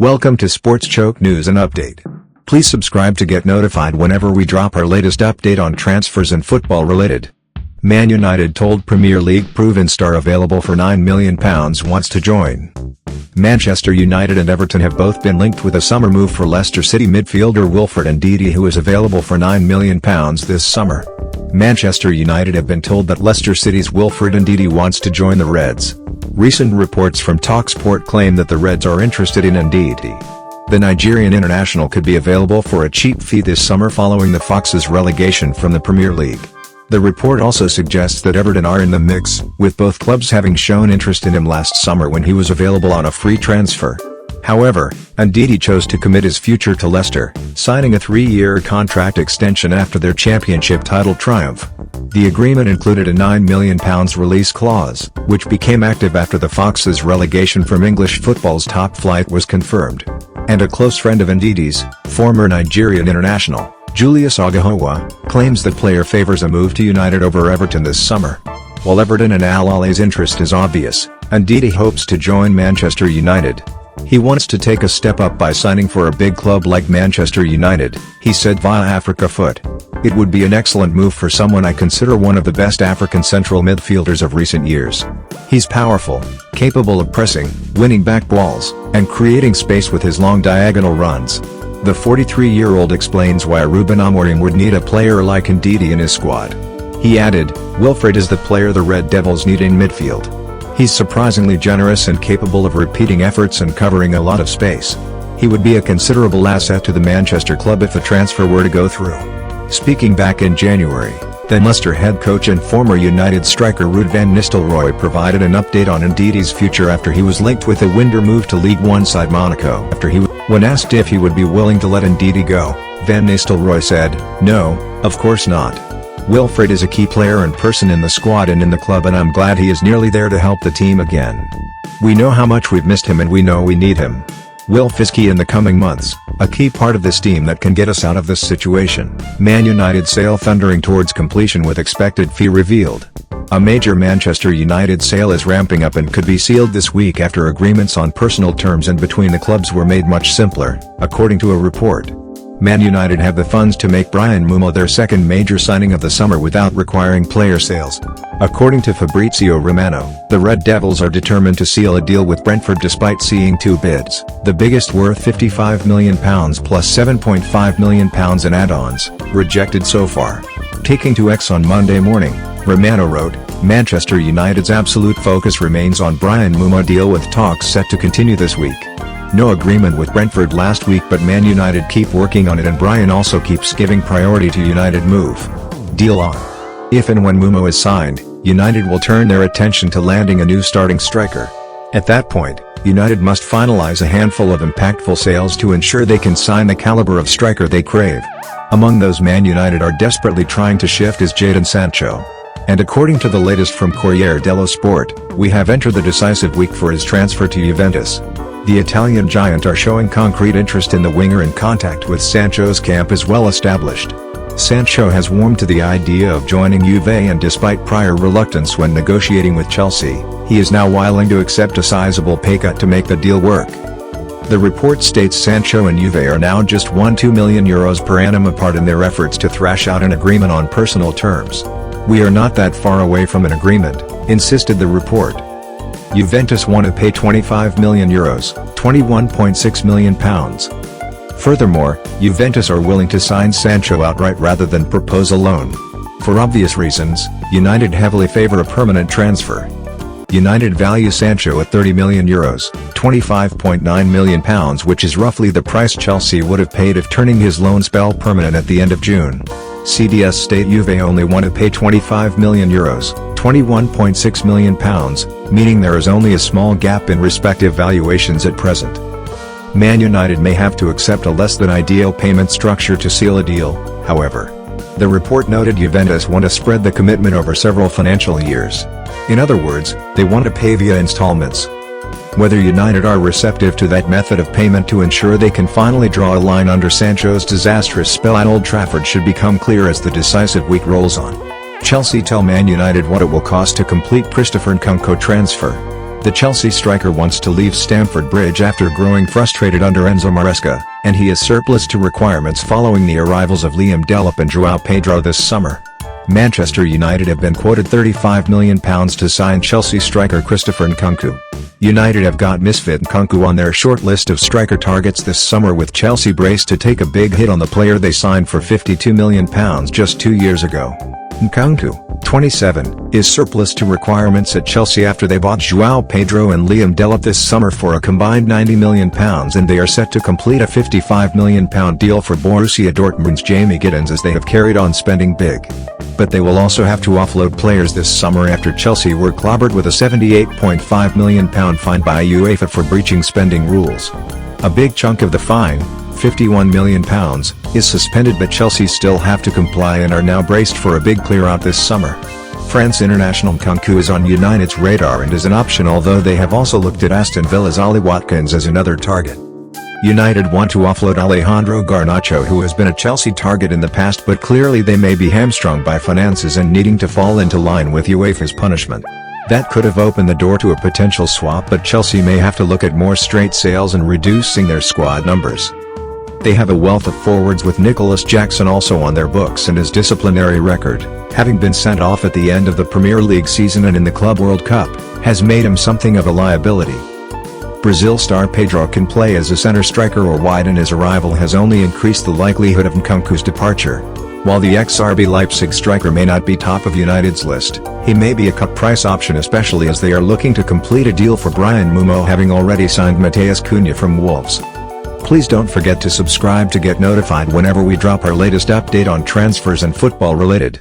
Welcome to Sports Choke News and Update. Please subscribe to get notified whenever we drop our latest update on transfers and football related. Man United told Premier League proven star available for £9 million wants to join. Manchester United and Everton have both been linked with a summer move for Leicester City midfielder Wilfred Ndidi, who is available for £9 million this summer. Manchester United have been told that Leicester City's Wilfred Ndidi wants to join the Reds. Recent reports from TalkSport claim that the Reds are interested in Ndidi. The Nigerian international could be available for a cheap fee this summer following the Foxes' relegation from the Premier League. The report also suggests that Everton are in the mix, with both clubs having shown interest in him last summer when he was available on a free transfer. However, Ndidi chose to commit his future to Leicester, signing a 3-year contract extension after their championship title triumph. The agreement included a £9 million release clause, which became active after the Foxes' relegation from English football's top flight was confirmed. And a close friend of Ndidi's, former Nigerian international, Julius Ogahowa, claims the player favors a move to United over Everton this summer. While Everton and Al Ahly's interest is obvious, Ndidi hopes to join Manchester United. He wants to take a step up by signing for a big club like Manchester United, he said via Africa Foot. It would be an excellent move for someone I consider one of the best African central midfielders of recent years. He's powerful, capable of pressing, winning back balls, and creating space with his long diagonal runs. The 43-year-old explains why Ruben Amorim would need a player like Ndidi in his squad. He added, "Wilfred is the player the Red Devils need in midfield. He's surprisingly generous and capable of repeating efforts and covering a lot of space. He would be a considerable asset to the Manchester club if the transfer were to go through." Speaking back in January, then Leicester head coach and former United striker Ruud van Nistelrooy provided an update on Ndidi's future after he was linked with a winter move to League One side Monaco. When asked if he would be willing to let Ndidi go, Van Nistelrooy said, "No, of course not. Wilfred is a key player and person in the squad and in the club, and I'm glad he is nearly there to help the team again. We know how much we've missed him and we know we need him. Wilf is key in the coming months, a key part of this team that can get us out of this situation." Man United sale thundering towards completion with expected fee revealed. A major Manchester United sale is ramping up and could be sealed this week after agreements on personal terms and between the clubs were made much simpler, according to a report. Man United have the funds to make Bryan Mbeumo their second major signing of the summer without requiring player sales. According to Fabrizio Romano, the Red Devils are determined to seal a deal with Brentford despite seeing two bids, the biggest worth £55 million plus £7.5 million in add-ons, rejected so far. Taking to X on Monday morning, Romano wrote, "Manchester United's absolute focus remains on Bryan Mbeumo deal with talks set to continue this week. No agreement with Brentford last week, but Man United keep working on it and Bryan also keeps giving priority to United move. Deal on." If and when Mbeumo is signed, United will turn their attention to landing a new starting striker. At that point, United must finalize a handful of impactful sales to ensure they can sign the caliber of striker they crave. Among those Man United are desperately trying to shift is Jadon Sancho. And according to the latest from Corriere dello Sport, we have entered the decisive week for his transfer to Juventus. The Italian giant are showing concrete interest in the winger and contact with Sancho's camp is well established. Sancho has warmed to the idea of joining Juve, and despite prior reluctance when negotiating with Chelsea, he is now willing to accept a sizable pay cut to make the deal work. The report states Sancho and Juve are now just €2 million per annum apart in their efforts to thrash out an agreement on personal terms. "We are not that far away from an agreement," insisted the report. Juventus want to pay €25 million, £21.6 million. Furthermore, Juventus are willing to sign Sancho outright rather than propose a loan. For obvious reasons, United heavily favor a permanent transfer. United value Sancho at €30 million, £25.9 million, which is roughly the price Chelsea would have paid if turning his loan spell permanent at the end of June. CDS state Juve only want to pay €25 million, £21.6 million, meaning there is only a small gap in respective valuations at present. Man United may have to accept a less than ideal payment structure to seal a deal, however. The report noted Juventus want to spread the commitment over several financial years. In other words, they want to pay via installments. Whether United are receptive to that method of payment to ensure they can finally draw a line under Sancho's disastrous spell at Old Trafford should become clear as the decisive week rolls on. Chelsea tell Man United what it will cost to complete Christopher Nkunku transfer. The Chelsea striker wants to leave Stamford Bridge after growing frustrated under Enzo Maresca, and he is surplus to requirements following the arrivals of Liam Delap and João Pedro this summer. Manchester United have been quoted £35 million to sign Chelsea striker Christopher Nkunku. United have got misfit Nkunku on their short list of striker targets this summer, with Chelsea braced to take a big hit on the player they signed for £52 million just 2 years ago. Nkunku, 27, is surplus to requirements at Chelsea after they bought João Pedro and Liam Delap this summer for a combined £90 million, and they are set to complete a £55 million deal for Borussia Dortmund's Jamie Giddens as they have carried on spending big. But they will also have to offload players this summer after Chelsea were clobbered with a £78.5 million fine by UEFA for breaching spending rules. A big chunk of the fine, £51 million, is suspended, but Chelsea still have to comply and are now braced for a big clear-out this summer. France international Nkunku is on United's radar and is an option, although they have also looked at Aston Villa's Ollie Watkins as another target. United want to offload Alejandro Garnacho, who has been a Chelsea target in the past, but clearly they may be hamstrung by finances and needing to fall into line with UEFA's punishment. That could have opened the door to a potential swap, but Chelsea may have to look at more straight sales and reducing their squad numbers. They have a wealth of forwards, with Nicholas Jackson also on their books, and his disciplinary record, having been sent off at the end of the Premier League season and in the Club World Cup, has made him something of a liability. Brazil star Pedro can play as a center striker or wide, and his arrival has only increased the likelihood of Nkunku's departure. While the ex-RB Leipzig striker may not be top of United's list, he may be a cut-price option, especially as they are looking to complete a deal for Brian Mumo, having already signed Matheus Cunha from Wolves. Please don't forget to subscribe to get notified whenever we drop our latest update on transfers and football related.